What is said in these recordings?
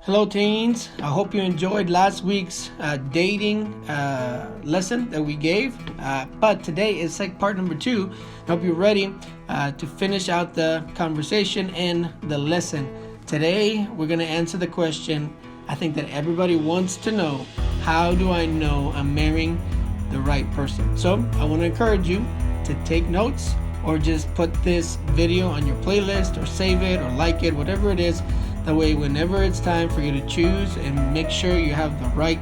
Hello, teens. I hope you enjoyed last week's dating lesson that we gave. But today is like part number 2. I hope you're ready to finish out the conversation and the lesson. Today, we're going to answer the question I think that everybody wants to know. How do I know I'm marrying the right person? So I want to encourage you to take notes or just put this video on your playlist or save it or like it, whatever it is. That way, whenever it's time for you to choose and make sure you have the right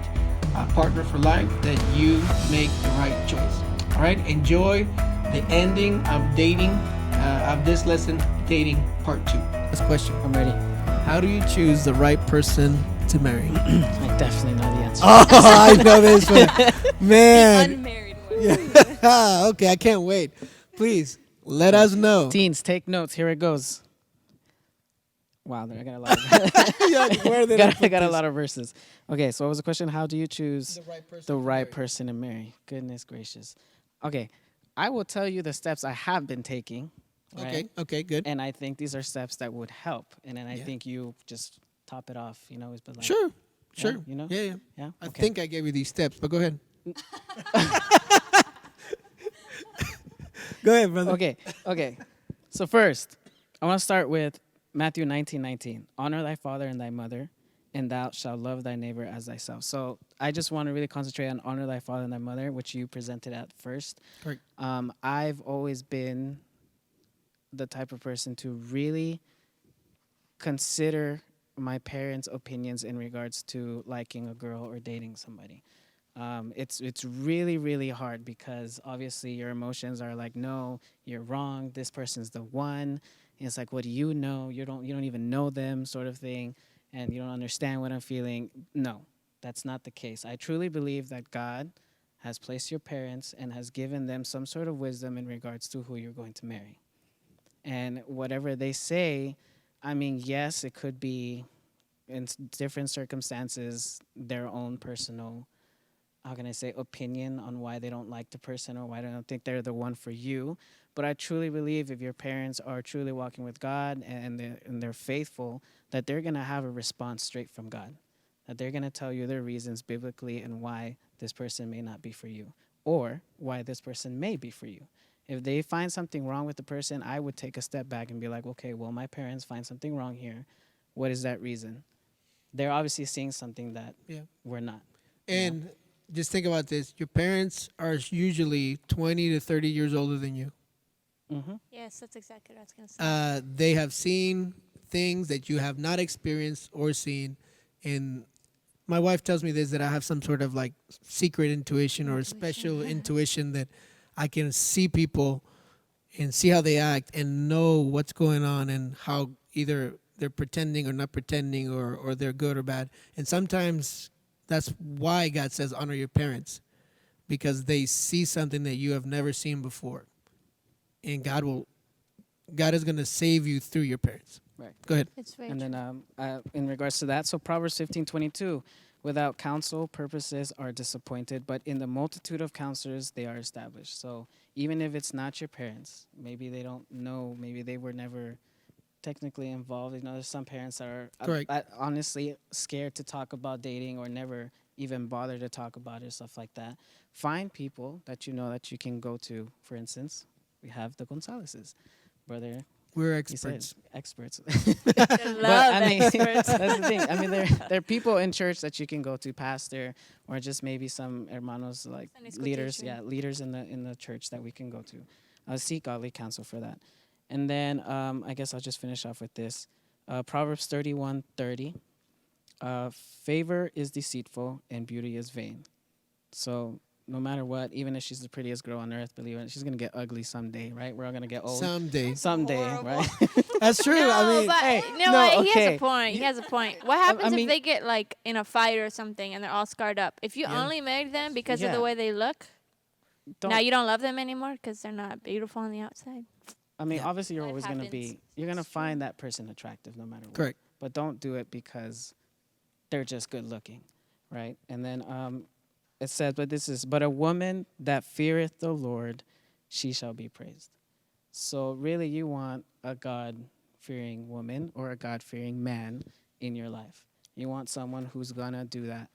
partner for life, that you make the right choice. All right, enjoy the ending of dating, of this lesson, dating part 2. This question. I'm ready. How do you choose the right person to marry? I definitely know the answer. Oh, I know this one. Man. The unmarried one. Yeah. Okay, I can't wait. Please, let us know. Teens, take notes. Here it goes. Wow, I got a lot of I got a lot of verses. Okay, so what was the question? How do you choose the right person to marry? Goodness gracious. Okay, I will tell you the steps I have been taking. Right? Okay, good. And I think these are steps that would help. And then I think you just top it off. It's been like Sure. Yeah, Yeah. I Okay. think I gave you these steps, but go ahead. Go ahead, brother. Okay. So first, I want to start with Matthew 19:19. Honor thy father and thy mother, and thou shalt love thy neighbor as thyself. So I just want to really concentrate on honor thy father and thy mother, which you presented at first. Correct. I've always been the type of person to really consider my parents' opinions in regards to liking a girl or dating somebody. It's really, really hard because obviously your emotions are like, no, you're wrong. This person's the one. And it's like, what do you know? You don't even know them, sort of thing, and you don't understand what I'm feeling. No, that's not the case. I truly believe that God has placed your parents and has given them some sort of wisdom in regards to who you're going to marry. And whatever they say, I mean, yes, it could be in different circumstances their own personal, how can I say, opinion on why they don't like the person or why they don't think they're the one for you. But I truly believe if your parents are truly walking with God and they're faithful, that they're going to have a response straight from God, that they're going to tell you their reasons biblically and why this person may not be for you or why this person may be for you. If they find something wrong with the person, I would take a step back and be like, okay, well, my parents find something wrong here. What is that reason? They're obviously seeing something that we're not. And just think about this. Your parents are usually 20 to 30 years older than you. Mm-hmm. Yes, that's exactly what I was going to say. They have seen things that you have not experienced or seen. And my wife tells me this, that I have some sort of like secret intuition or special intuition that I can see people and see how they act and know what's going on and how either they're pretending or not pretending or they're good or bad. And sometimes that's why God says honor your parents, because they see something that you have never seen before. And God is going to save you through your parents. Right. Go ahead. It's very And true. then in regards to that, so Proverbs 15:22, without counsel, purposes are disappointed, but in the multitude of counselors, they are established. So even if it's not your parents, maybe they don't know, maybe they were never technically involved. There's some parents that are Correct. Honestly scared to talk about dating or never even bother to talk about it, stuff like that. Find people that you know that you can go to. For instance, we have the Gonzaleses. Brother, We're he said experts. experts. Love I mean, experts. that's the thing. I mean, there are people in church that you can go to, pastor, or just maybe some hermanos, like Sunday school leaders. teacher. Yeah, leaders in the church that we can go to. Seek godly counsel for that. And then I guess I'll just finish off with this. Proverbs 31:30. Favor is deceitful and beauty is vain. So no matter what, even if she's the prettiest girl on earth, believe it, she's going to get ugly someday, right? We're all going to get old. Someday. Right? That's true. No, I mean, but hey, you know no, what? He has okay. a point. He has a point. What happens mean- if they get like in a fight or something and they're all scarred up? If you Yeah. only married them because of Yeah. the way they look, Don't- now you don't love them anymore because they're not beautiful on the outside. I mean, Yeah. obviously, you're Life always going to happens. you're going to It's true. find that person attractive no matter what. correct. But don't do it because they're just good looking, right? And then it says, but a woman that feareth the Lord, she shall be praised. So really, you want a God-fearing woman or a God-fearing man in your life. You want someone who's gonna do that.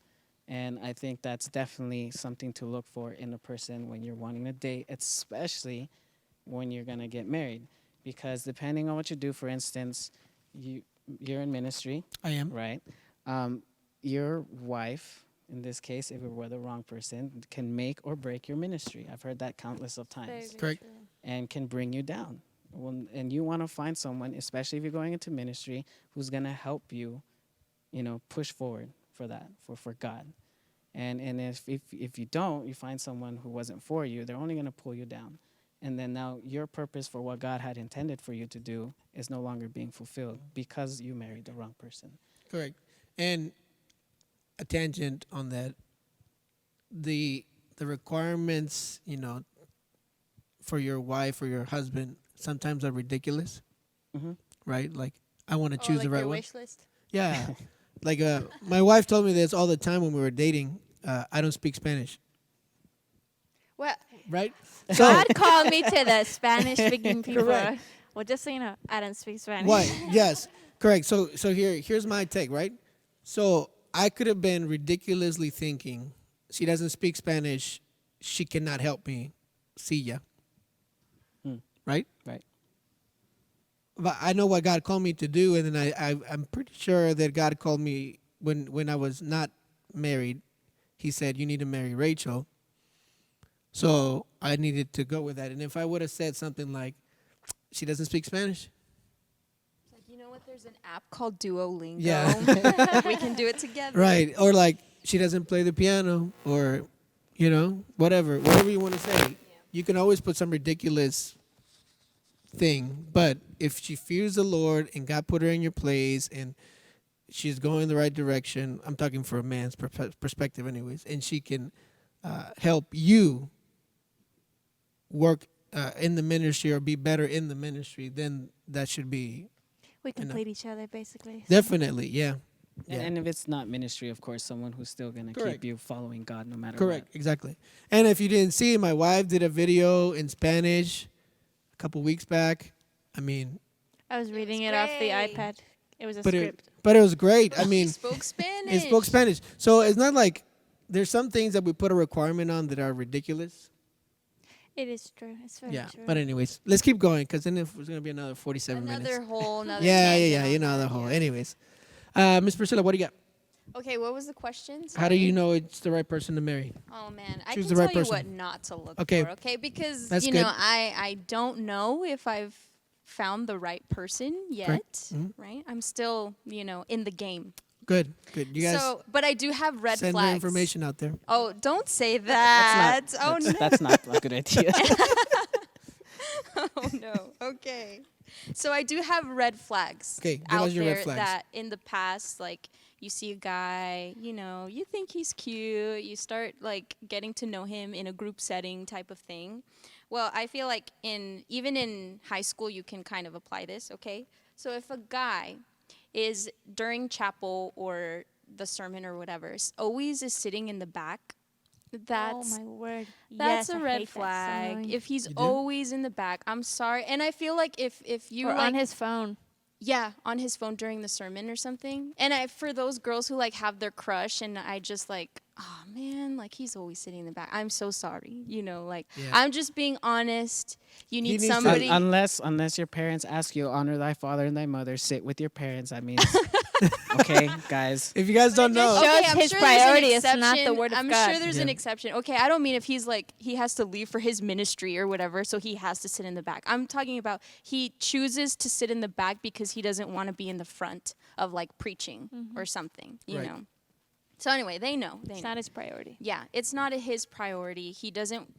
And I think that's definitely something to look for in a person when you're wanting to date, especially when you're gonna get married. Because depending on what you do, for instance, you're in ministry, I am. right? Your wife, in this case, if it were the wrong person, can make or break your ministry. I've heard that countless of times. Correct. And can bring you down. And you want to find someone, especially if you're going into ministry, who's going to help you, push forward for that, for God. And if you don't, you find someone who wasn't for you, they're only going to pull you down. And then now your purpose for what God had intended for you to do is no longer being fulfilled because you married the wrong person. Correct. And a tangent on that, the requirements, for your wife or your husband sometimes are ridiculous, right? Like, I want to choose the right your one. wish list. Yeah. Like, my wife told me this all the time when we were dating. I don't speak Spanish, Well, right? God called me to the Spanish-speaking people. Correct. Well, just so you know, I don't speak Spanish. What? Yes, correct. So here's my take, right? So I could have been ridiculously thinking, she doesn't speak Spanish, she cannot help me see ya. Right? Right. But I know what God called me to do, and then I'm pretty sure that God called me when I was not married. He said, you need to marry Rachel. So I needed to go with that. And if I would have said something like, she doesn't speak Spanish. Like, you know what? There's an app called Duolingo. Yeah. We can do it together. Right. Or like, she doesn't play the piano, or, whatever you want to say. Yeah. You can always put some ridiculous thing. But if she fears the Lord and God put her in your place and she's going the right direction, I'm talking for a man's perspective anyways, and she can help you work in the ministry or be better in the ministry, then that should be We complete each other, basically. definitely, yeah. And if it's not ministry, of course, someone who's still going to Correct. keep you following God no matter Correct, what. exactly. And if you didn't see, my wife did a video in Spanish a couple weeks back. I mean, I was reading was it off the great. iPad. It was a but script. it was great. I mean, She spoke Spanish. it spoke Spanish. So it's not like there's some things that we put a requirement on that are ridiculous. It is true. It's very Yeah. true. But anyways, let's keep going, because then if it's going to be another 47 minutes. Another Yeah, tangent you on know the that, whole. yeah. Anyways, Miss Priscilla, what do you got? Okay, what was the question? How do Sorry. you know it's the right person to marry? Oh man, I Choose can the right tell you person. what not to look Okay. for. Okay, because That's you good. know I don't know if I've found the right person yet. Mhm. Right, I'm still in the game. Good. You guys But I do have red send flags. your information out there. Oh, don't say that. That's not a good idea. Oh no. Okay. So I do have red flags. Okay, give out us your there red flags. that in the past, like you see a guy, you think he's cute, you start like getting to know him in a group setting type of thing. Well, I feel like even in high school you can kind of apply this, okay? So if a guy is during chapel or the sermon or whatever, always is sitting in the back, that's oh my word. that's Yes, a I red hate that so flag. annoying. If he's You do? always in the back, I'm sorry. And I feel like if you or like on his phone. yeah, on his phone during the sermon or something. And for those girls who like have their crush and I just like, oh man, like he's always sitting in the back. I'm so sorry. Like Yeah. I'm just being honest. You need needs to- somebody unless your parents ask you, honor thy father and thy mother, sit with your parents. I mean, okay, guys. If you guys don't know, Shows I'm his sure there's an priority is not the exception. word of I'm God. sure there's an Yeah. exception. Okay, I don't mean if he's like he has to leave for his ministry or whatever, so he has to sit in the back. I'm talking about he chooses to sit in the back because he doesn't want to be in the front of like preaching or something, you Right. know. So anyway, they know. It's not his priority. Yeah, it's not his priority. He doesn't.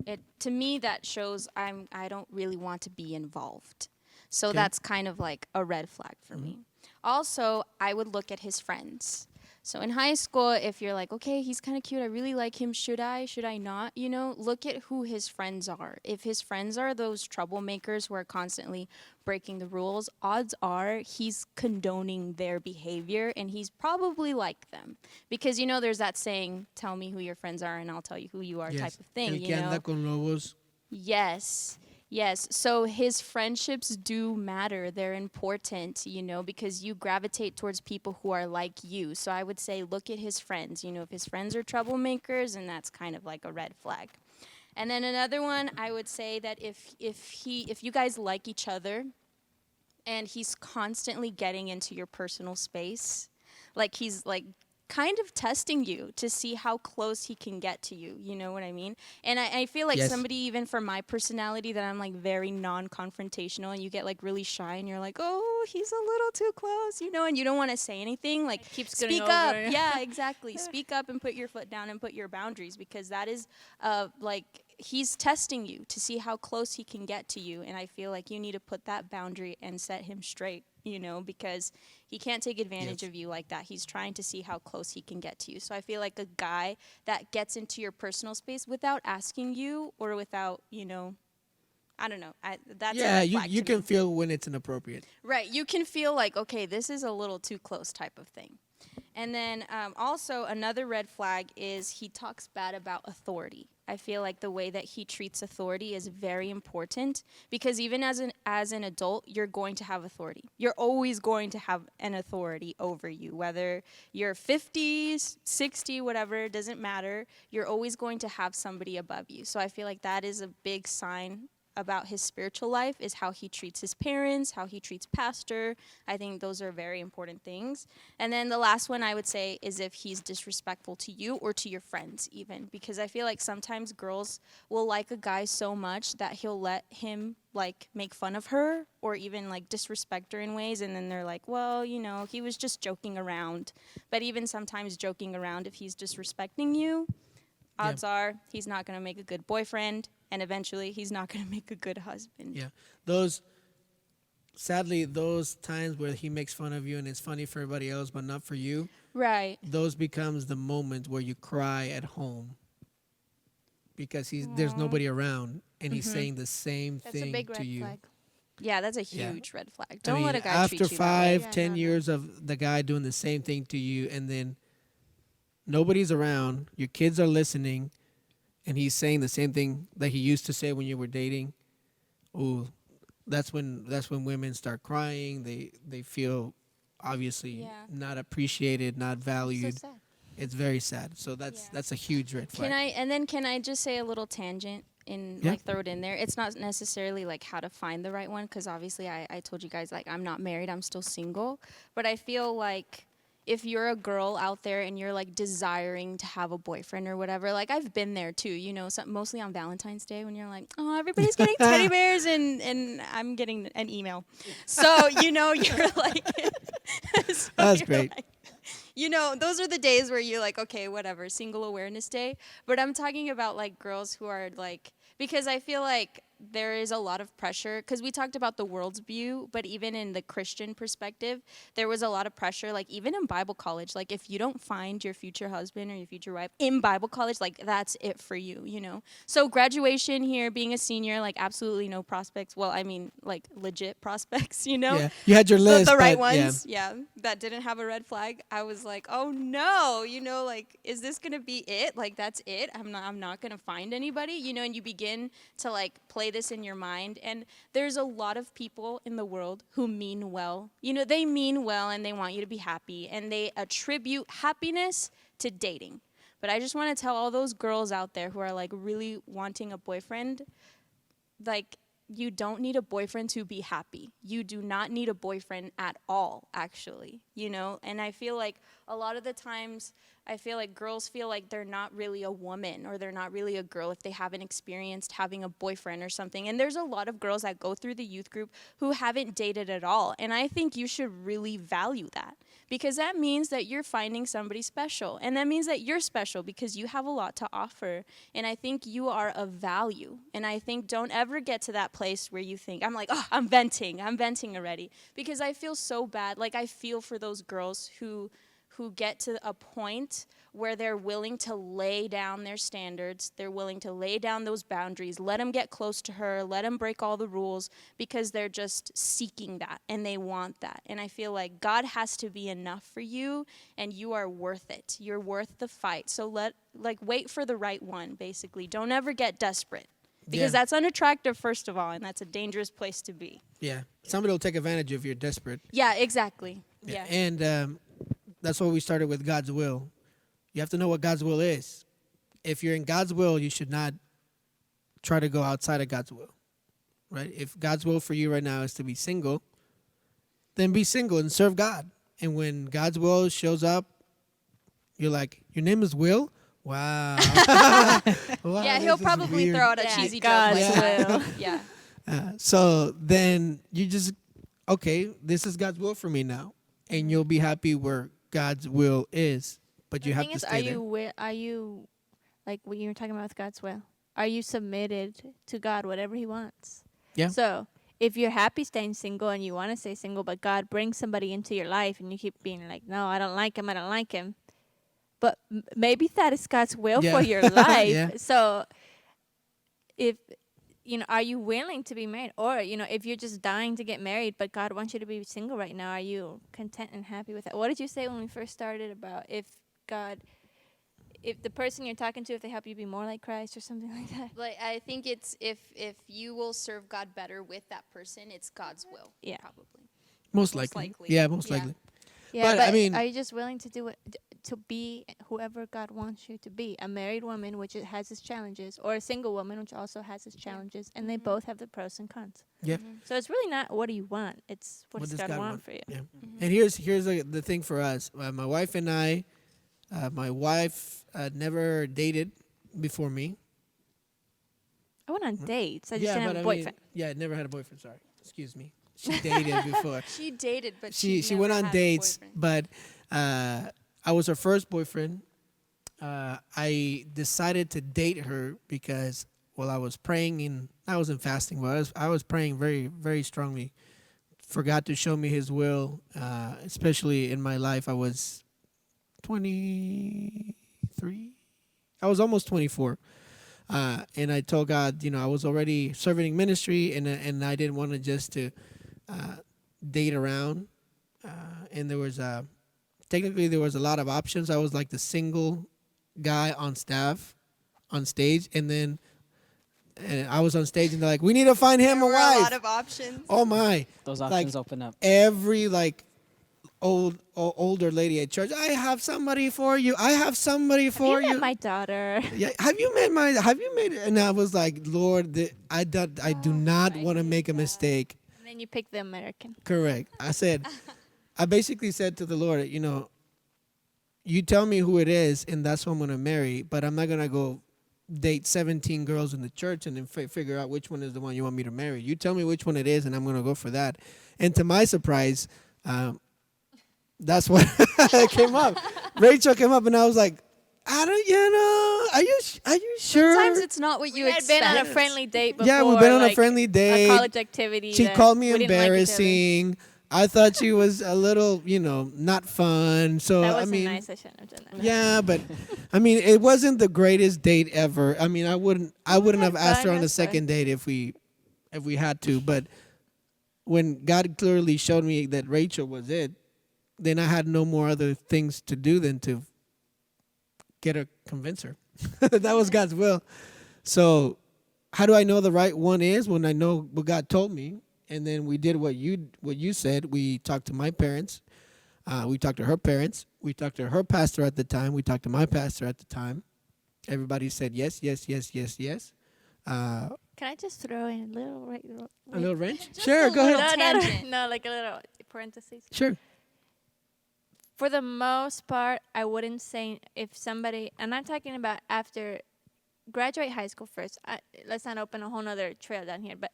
To me, that shows I don't really want to be involved. So Okay. that's kind of like a red flag for me. Also, I would look at his friends. So in high school, if you're like, okay, he's kind of cute, I really like him, should I not? Look at who his friends are. If his friends are those troublemakers who are constantly breaking the rules, odds are he's condoning their behavior and he's probably like them. Because, there's that saying, tell me who your friends are and I'll tell you who you are yes. type of thing, El que anda con lobos. Yes. Yes, so his friendships do matter. They're important, because you gravitate towards people who are like you. So I would say look at his friends. If his friends are troublemakers, and that's kind of like a red flag. And then another one, I would say that if you guys like each other and he's constantly getting into your personal space, like he's like kind of testing you to see how close he can get to you. You know what I mean? And I feel like Yes. somebody, even for my personality, that I'm like very non-confrontational, and you get like really shy and you're like, oh, he's a little too close, and you don't want to say anything. Like, Keeps getting speak up. over. Yeah, exactly. Speak up and put your foot down and put your boundaries, because that is like, he's testing you to see how close he can get to you. And I feel like you need to put that boundary and set him straight, because he can't take advantage Yes. of you like that. He's trying to see how close he can get to you. So I feel like a guy that gets into your personal space without asking you, or without, I don't know. That's a Yeah, red you flag you to me. can feel when it's inappropriate. Right. You can feel like, okay, this is a little too close type of thing. And then also another red flag is he talks bad about authority. I feel like the way that he treats authority is very important, because even as an adult, you're going to have authority. You're always going to have an authority over you, whether you're 50, 60, whatever, it doesn't matter. You're always going to have somebody above you. So I feel like that is a big sign about his spiritual life, is how he treats his parents, how he treats pastor. I think those are very important things. And then the last one I would say is if he's disrespectful to you or to your friends even, because I feel like sometimes girls will like a guy so much that he'll let him like make fun of her or even like disrespect her in ways, and then they're like, well, he was just joking around. But even sometimes joking around, if he's disrespecting you, odds are he's not going to make a good boyfriend, and eventually he's not going to make a good husband. Yeah. Sadly, those times where he makes fun of you and it's funny for everybody else but not for you, Right. those becomes the moment where you cry at home, because there's nobody around and he's saying the same That's a thing big to red you. flag. Yeah, that's a Yeah. huge red flag. I Don't mean, let a guy after treat you that way. 5, Yeah, 10 no, no. years of the guy doing the same thing to you, and then nobody's around, your kids are listening, and he's saying the same thing that he used to say when you were dating. Ooh, that's when women start crying. They feel obviously Yeah. not appreciated, not So valued. sad. It's very sad. So that's a huge red flag. Can I just say a little tangent and Yeah. like throw it in there? It's not necessarily like how to find the right one, because obviously I told you guys, like, I'm not married, I'm still single. But I feel like if you're a girl out there and you're like desiring to have a boyfriend or whatever, like I've been there too, mostly on Valentine's Day when you're like, oh, everybody's getting teddy bears and I'm getting an email. So, you're like, so That's you're great. like, those are the days where you're like, okay, whatever, single awareness day. But I'm talking about like girls who are like, because I feel like there is a lot of pressure, because we talked about the world's view, but even in the Christian perspective, there was a lot of pressure, like even in Bible college, like if you don't find your future husband or your future wife in Bible college, like that's it for you. So graduation here, being a senior, like absolutely no prospects. Well, I mean, like legit prospects, Yeah, you had your the, list, the right but yeah. ones, that didn't have a red flag. I was like, oh no, like, is this gonna be it? Like, that's it? I'm not gonna find anybody, and you begin to like play this in your mind. And there's a lot of people in the world who mean well. They mean well and they want you to be happy, and they attribute happiness to dating. But I just want to tell all those girls out there who are like really wanting a boyfriend, like, you don't need a boyfriend to be happy. You do not need a boyfriend at all, actually, And I feel like a lot of the times, I feel like girls feel like they're not really a woman or they're not really a girl if they haven't experienced having a boyfriend or something. And there's a lot of girls that go through the youth group who haven't dated at all. And I think you should really value that, because that means that you're finding somebody special. And that means that you're special because you have a lot to offer. And I think you are of value. And I think don't ever get to that place where you think, I'm like, oh, I'm venting already. Because I feel so bad. Like, I feel for those girls who get to a point where they're willing to lay down their standards, they're willing to lay down those boundaries, let them get close to her, let them break all the rules, because they're just seeking that and they want that. And I feel like God has to be enough for you, and you are worth it. You're worth the fight. So wait for the right one, basically. Don't ever get desperate. because Yeah. that's unattractive, first of all, and that's a dangerous place to be. Yeah. Somebody will take advantage if you're desperate. Yeah, exactly. Yeah. And that's why we started with God's will. You have to know what God's will is. If you're in God's will, you should not try to go outside of God's will, right? If God's will for you right now is to be single, then be single and serve God. And when God's will shows up, you're like, your name is Will? Wow. Wow, Yeah, he'll this is probably weird. throw out a Yeah, cheesy joke God's like that. will. Yeah. So then you just, okay, this is God's will for me now. And you'll be happy where God's will is. But you The have thing to is, stay there. are you like what you were talking about with God's will? Are you submitted to God, whatever He wants? Yeah. So if you're happy staying single and you want to stay single, but God brings somebody into your life and you keep being like, no, I don't like him, I don't like him. But maybe that is God's will Yeah. for your life. Yeah. So if are you willing to be married? Or, if you're just dying to get married, but God wants you to be single right now, are you content and happy with that? What did you say when we first started about if the person you're talking to, if they help you be more like Christ or something like that? Like, I think it's if you will serve God better with that person, it's God's will. Yeah. Probably. Most Most likely. likely. Yeah, most Yeah. likely. Yeah, But, but I mean- are you just willing to do it to be whoever God wants you to be? A married woman, which it has its challenges, or a single woman, which also has its challenges, and they both have the pros and cons. Yeah. So it's really not what do you want; it's what does God want want? for you. Yeah. And here's the thing for us. My wife and I, my wife never dated before me. I went on dates. I just yeah, didn't but have a boyfriend. yeah, never had a boyfriend. Sorry, excuse me. She dated before. She dated, but She never went on had a dates, boyfriend. but I was her first boyfriend. I decided to date her because while I was praying and I wasn't fasting, but I was praying very, very strongly for God to show me His will, especially in my life. I was 23. I was almost 24. And I told God, I was already serving in ministry, and I didn't want to just to date around. And there was technically there was a lot of options. I was like the single guy on stage, and then I was on stage, and they're like, "We need to find him a There were wife." a lot of options. Oh my! Those Like, options open up. Every older lady at church, I have somebody for you. I have somebody for You you. met my daughter. Yeah, have you made it? And I was like, Lord, I do not want to make a mistake. And then you pick the American. Correct. I basically said to the Lord, you tell me who it is, and that's who I'm going to marry, but I'm not going to go date 17 girls in the church and then figure out which one is the one you want me to marry. You tell me which one it is, and I'm going to go for that. And to my surprise, that's what came up. Rachel came up, and I was like, are you sure? Sometimes it's not what you We had expect. been on a friendly date before. Yeah, we've been on a like friendly date. A college activity. She that called me we didn't like each other. embarrassing. I thought she was a little, not fun. So That I wasn't mean, nice. I shouldn't have done that. yeah, but I mean, it wasn't the greatest date ever. I mean, I wouldn't have asked her on a That's fine. second date if we had to. But when God clearly showed me that Rachel was it, then I had no more other things to do than to convince her. That was God's will. So how do I know the right one is? When I know what God told me. And then we did what you said. We talked to my parents. We talked to her parents. We talked to her pastor at the time. We talked to my pastor at the time. Everybody said yes, yes, yes, yes, yes. Can I just throw in a little A little wrench? Just Sure, a go little ahead. tangent. No, like a little parentheses. Sure. For the most part, I wouldn't say if somebody, and I'm talking about after graduate high school first. Let's not open a whole nother trail down here, but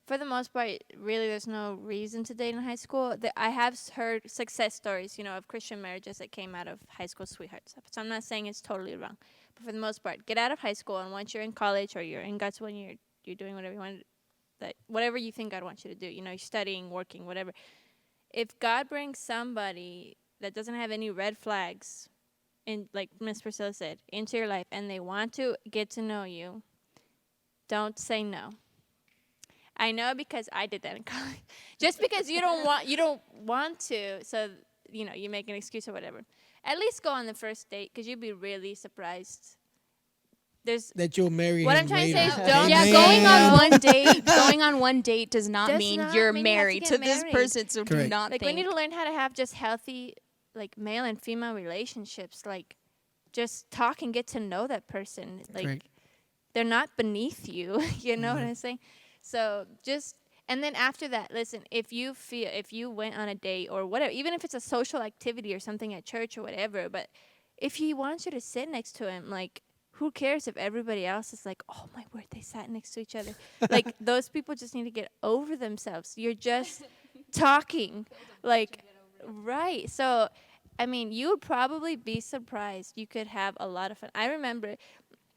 for the most part, really, there's no reason to date in high school. I have heard success stories, of Christian marriages that came out of high school sweethearts. So I'm not saying it's totally wrong, but for the most part, get out of high school, and once you're in college or you're in God's will, you're doing whatever you want, whatever you think God wants you to do. You're studying, working, whatever. If God brings somebody that doesn't have any red flags, in like Miss Priscilla said, into your life, and they want to get to know you, don't say no. I know because I did that in college. Just because you don't want to, so you make an excuse or whatever. At least go on the first date, because you'd be really surprised there's that you'll marry What him I'm trying to say later. is don't- Yeah, Amen. going on one date does not Does mean not you're mean you have to married get to this married. person. So do Correct. not like think. we need to learn how to have just healthy, like male and female relationships. Like just talk and get to know that person. Like Correct. they're not beneath you. You know what I'm saying? So just and then after that, listen, if you went on a date or whatever, even if it's a social activity or something at church or whatever, but if he wants you to sit next to him, like who cares if everybody else is like, oh my word, they sat next to each other. Like those people just need to get over themselves. You're just talking. Like right. So I mean, you would probably be surprised. You could have a lot of fun. I remember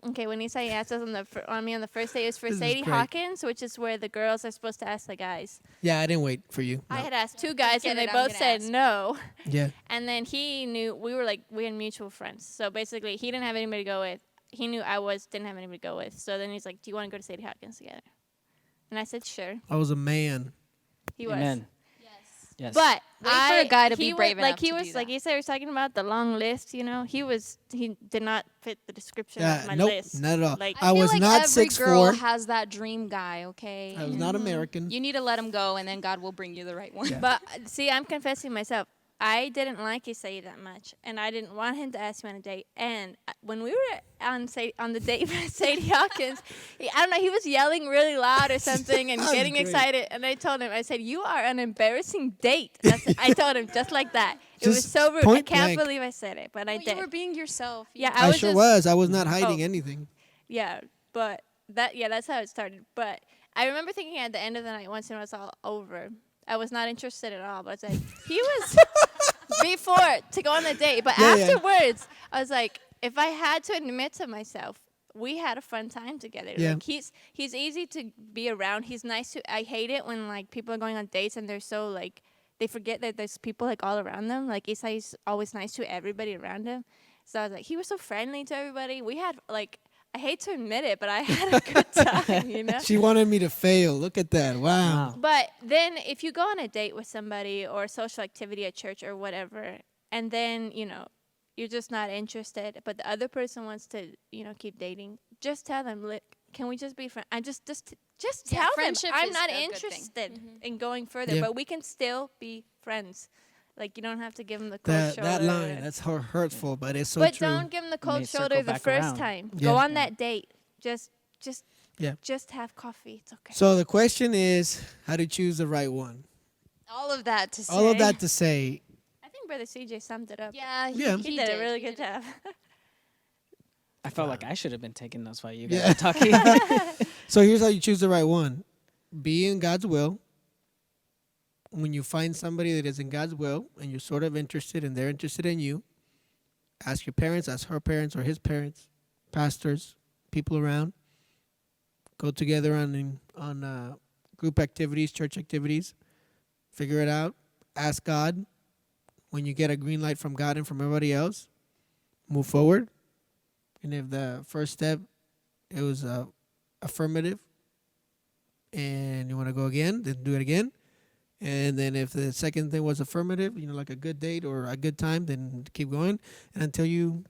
okay, when Isai asked us on the first day, it was for This is Sadie great. Hawkins, which is where the girls are supposed to ask the guys. Yeah, I didn't wait for you. I No. had asked 2 guys, Get and they it, I'm both gonna said ask. no. Yeah. And then he knew we had mutual friends. So basically, he didn't have anybody to go with. He knew didn't have anybody to go with. So then he's like, "Do you want to go to Sadie Hawkins together?" And I said, "Sure." I was a man. He was. Amen. Yes. But Wait for a guy to be he brave was, like enough he to was do like that. you said, was talking about the long list. You know, he did not fit the description of my Nope, list. not at all. Like I feel was like not every 6'4". girl has that dream guy. Okay. I was not American. You need to let him go, and then God will bring you the right one. Yeah. But see, I'm confessing myself. I didn't like Isai that much, and I didn't want him to ask me on a date. And when we were on the date with Sadie Hawkins, I don't know, he was yelling really loud or something and That was getting great. excited. And I told him, I said, "You are an embarrassing date." I told him just like that. It was Just so rude. I point can't blank. believe I said it, but I No, did. you were being yourself. Yeah, I was sure just- was. I was not hiding Oh. anything. Yeah, but that's how it started. But I remember thinking at the end of the night, once it was all over, I was not interested at all. But I said, he was before to go on the date. But Yeah, yeah. afterwards, I was like, if I had to admit to myself, we had a fun time together. Yeah. Like he's easy to be around. He's nice to. I hate it when like people are going on dates and they're so like they forget that there's people like all around them. Like Isai's always nice to everybody around him. So I was like, he was so friendly to everybody. We had like. I hate to admit it, but I had a good time, you know? She wanted me to fail. Look at that. Wow. Wow. But then if you go on a date with somebody or a social activity at church or whatever, and then, you know, you're just not interested, but the other person wants to, you know, keep dating, just tell them, look, can we just be friends? I just Yeah, tell them friendship I'm is not a good thing. interested in going further, Yeah. but we can still be friends. Like, you don't have to give them the cold shoulder. That line, that's hurtful, but it's so But true. don't give them the may cold circle shoulder the back first around. time. Yeah. Go on Yeah. that date. Just Yeah. just have coffee. It's okay. So the question is how to choose the right one. All of that to say. All of that to say, I think Brother CJ summed it up. Yeah, Yeah. He did a really good job. I felt like I should have been taking notes while you Yeah. guys were talking. so here's how you choose the right one. Be in God's will. When you find somebody that is in God's will and you're sort of interested and they're interested in you, ask your parents, ask her parents or his parents, pastors, people around. Go together on group activities, church activities. Figure it out. Ask God. When you get a green light from God and from everybody else, move forward. And if the first step, it was affirmative, and you want to go again, then do it again. And then if the second thing was affirmative, you know, like a good date or a good time, then keep going. And until you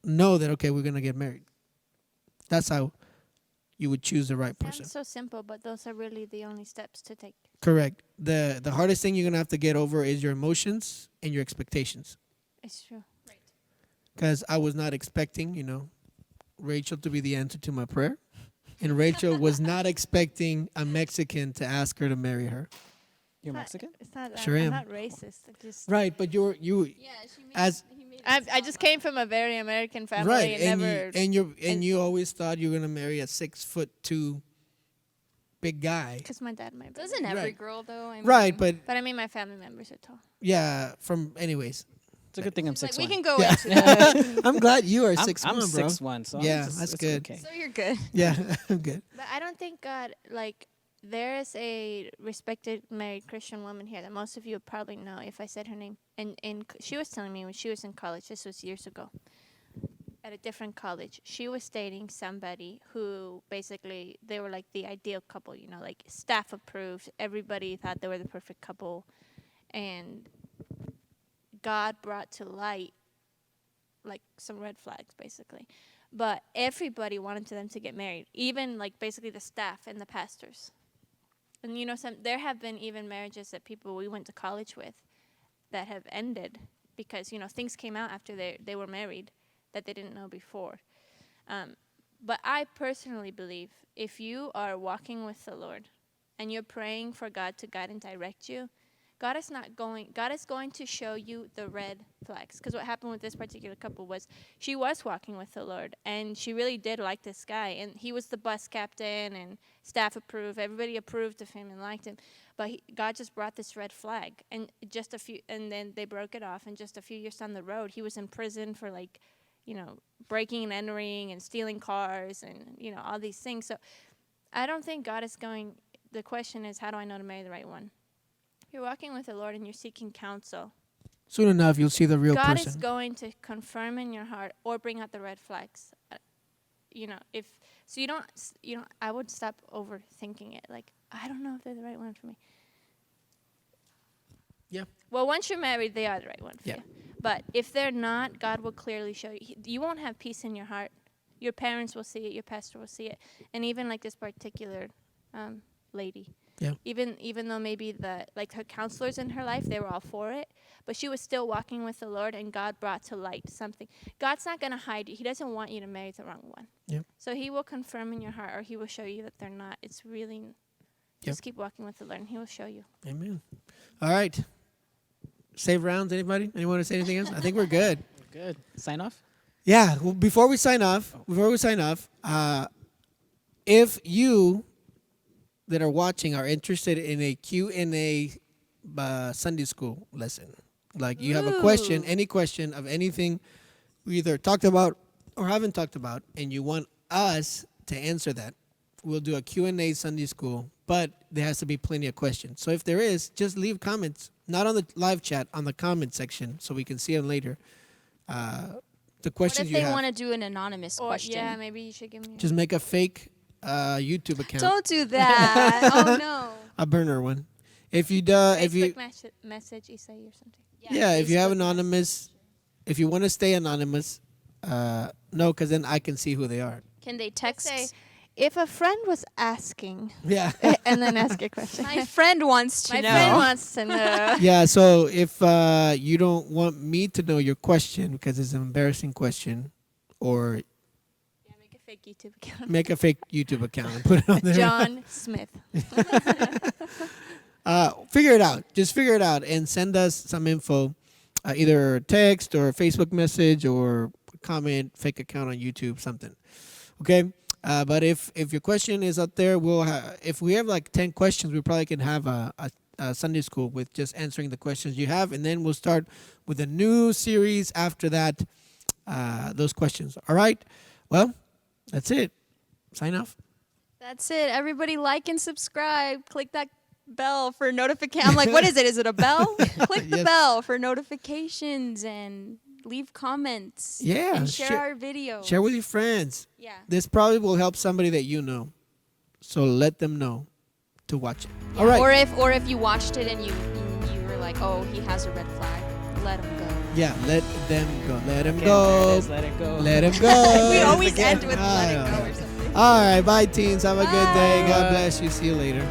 know that, okay, we're going to get married. That's how you would choose the right person. Sounds so simple, but those are really the only steps to take. Correct. The hardest thing you're going to have to get over is your emotions and your expectations. It's true. Because I was not expecting, you know, Rachel to be the answer to my prayer. And Rachel was not expecting a Mexican to ask her to marry her. You're It's not- Mexican? It's not. Sure I'm am. not racist. Right, but you Yeah, she made, as he made it I just sound came from a very American family right, and and never you you always thought you were gonna marry a 6'2" big guy. because my dad might. Doesn't every Right. girl though? I mean, Right, but But I mean, my family members are tall. yeah, from anyways. It's a good thing I'm It's like 6'1". we can go Yeah. into that. I'm glad you are I'm 6'1", I'm bro. 6'1", so Yeah, it's that's good. Okay. So you're good. Yeah, I'm good. But I don't think God like. There is a respected married Christian woman here that most of you would probably know if I said her name. And she was telling me when she was in college, this was years ago, at a different college, she was dating somebody who basically, they were like the ideal couple, you know, like staff approved. Everybody thought they were the perfect couple. And God brought to light like some red flags, basically. but everybody wanted them to get married, even like basically the staff and the pastors. And there have been even marriages that people we went to college with that have ended because things came out after they were married that they didn't know before. But I personally believe if you are walking with the Lord and you're praying for God to guide and direct you, God is going to show you the red flags. Because what happened with this particular couple was she was walking with the Lord, and she really did like this guy. And he was the bus captain, and staff approved. Everybody approved of him and liked him. But God just brought this red flag. And and then they broke it off. And just a few years down the road, he was in prison for breaking and entering and stealing cars and, all these things. So I don't think God is going, the question is, how do I know to marry the right one? You're walking with the Lord and you're seeking counsel. Soon enough, you'll see the real God person. is going to confirm in your heart or bring out the red flags. I would stop overthinking it. Like, I don't know if they're the right one for me. Yeah. Well, once you're married, they are the right one for you. But if they're not, God will clearly show you. You won't have peace in your heart. Your parents will see it. Your pastor will see it. And even like this particular lady. Yeah. Even though maybe her counselors in her life, they were all for it, but she was still walking with the Lord, and God brought to light something. God's not going to hide you. He doesn't want you to marry the wrong one. Yeah. So he will confirm in your heart, or he will show you that they're not. It's really, just keep walking with the Lord, and he will show you. Amen. All right. Save rounds, anybody? Anyone want to say anything else? I think we're good. We're good. Sign off? Yeah. Well, before we sign off, if you that are watching are interested in a Q&A Sunday school lesson, like you have a question, any question of anything we either talked about or haven't talked about, and you want us to answer that, we'll do a Q&A Sunday school, but there has to be plenty of questions. So if there is, just leave comments, not on the live chat, on the comment section, so we can see them later. The questions you have. What if they want to do an anonymous question? Yeah, maybe you should give me. Just make a fake YouTube account. Don't do that. Oh no. A burner one. If you message Isai or something. Yeah, if you have anonymous, if you want to stay anonymous, no, because then I can see who they are. Can they text? Say, if a friend was asking, Yeah. and then ask a question. My friend wants to know. My friend wants to know. Yeah, so if you don't want me to know your question because it's an embarrassing question, or Make a fake YouTube account. make a fake YouTube account and put it on there. John Smith. Figure it out. Just figure it out and send us some info, either text or Facebook message or comment, fake account on YouTube, something. Okay? But if your question is up there, if we have like 10 questions, we probably can have a Sunday school with just answering the questions you have, and then we'll start with a new series after that, those questions. All right? Well, that's it. Sign off. That's it. Everybody like and subscribe. Click that bell for notification. I'm like, what is it? Is it a bell? Click the bell for notifications and leave comments. Yeah. And share our video. Share with your friends. Yeah. This probably will help somebody that you know. So let them know to watch it. Yeah. All right. Or if you watched it and you were like, oh, he has a red flag, let him go. Yeah, let them go. Let him Okay, go. there it is. Let it go. Let him go. We always end with I let it know. go or something. All right. Bye, teens. Have a good day. God Bye. bless you. See you later.